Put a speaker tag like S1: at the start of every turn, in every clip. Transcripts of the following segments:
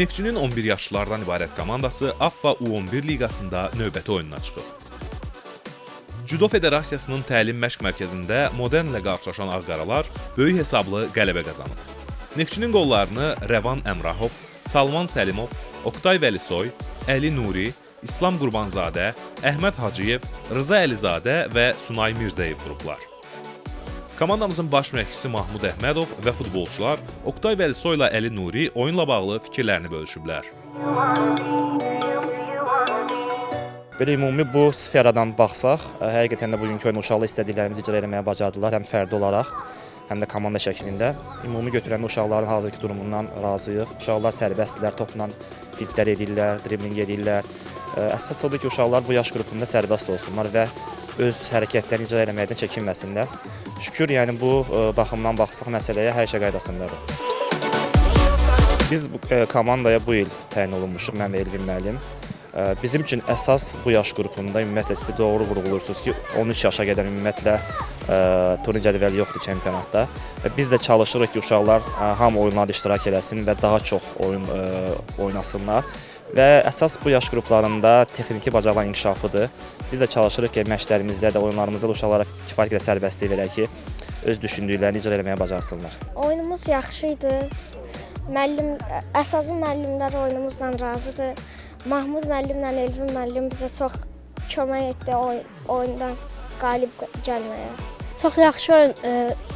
S1: Neftçinin 11 yaşlılardan ibarət komandası AFFA U11 liqasında növbəti oyununa çıxıb. Cüdo Federasiyasının təlim məşq mərkəzində Modernlə qarşılaşan Ağqaralar böyük hesablı qələbə qazanıb. Neftçinin qollarını Rəvan Əmrahov, Salman Səlimov, Oqtay Vəlisoy, Əli Nuri, İslam Qurbanzadə, Əhməd Hacıyev, Rıza Əlizadə və Sunay Mirzəyev vurublar. Komandamızın baş məşqçisi Mahmud Əhmədov və futbolçular Oqtay Vəlisoy ilə Əli Nuri oyunla bağlı fikirlərini bölüşüblər.
S2: Belə ümumi bu sferadan baxsaq, həqiqətən də bugünkü oyunda uşaqlar istədiklərimizi icra etməyə bacardılar, həm fərdi olaraq, həm də komanda şəklində. Ümumi götürəndə uşaqların hazırki durumundan razıyıq. Uşaqlar sərbəstdirlər, topla fitlər edirlər, dribling edirlər. Əsas odur ki, uşaqlar bu yaş qrupunda sərbəst olsunlar və öz hərəkətlərini icra etməkdən çəkinməsinlər. Şükür, yəni bu baxımdan baxsaq məsələyə hər şey qaydasındadır. Biz komandaya bu il təyin olunmuşuq, mən və Elvin müəllim. Bizim üçün əsas bu yaş qrupunda ümumiyyətlə siz doğru vurğulursunuz ki, 13 yaşa qədər ümumiyyətlə turnir cədvəli yoxdur çempionatda. Biz də çalışırıq ki, uşaqlar hamı oyunlarda iştirak eləsin və daha çox oyun oynasınlar. Və əsas bu yaş qruplarında texniki bacarıqların inkişafıdır. Biz də çalışırıq ki, məşqlərimizdə də, oyunlarımızda da uşaqlara kifayət qədər sərbəstlik verək ki, öz düşündüklərini icra etməyə bacarsınlar.
S3: Oyunumuz yaxşı idi. Əsası müəllimlər oyunumuzla razıdır. Mahmud müəllimlə Elvin müəllim bizə çox kömək etdi oyundan qalib gəlməyə.
S4: Çox yaxşı oyun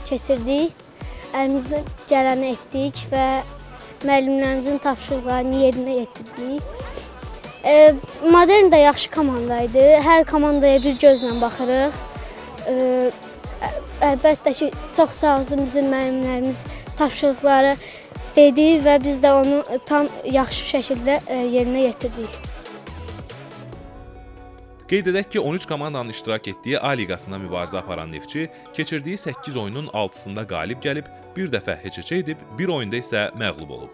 S4: keçirdik. Əlimizdən gələni etdik və müəllimlərimizin tapşırıqlarını yerinə yetirdik. Modern də yaxşı komanda idi. Hər komandaya bir gözlə baxırıq. Əlbəttə ki, çox sağ olsun bizim müəllimlərimiz tapşırıqları dedi və biz də onu tam yaxşı şəkildə yerinə yetirdik.
S1: Qeyd edək ki, 13 komandanın iştirak etdiyi A liqasında mübarizə aparan Neftçi keçirdiyi 8 oyunun 6-sında qalib gəlib, bir dəfə heç-heçə edib, bir oyunda isə məğlub olub.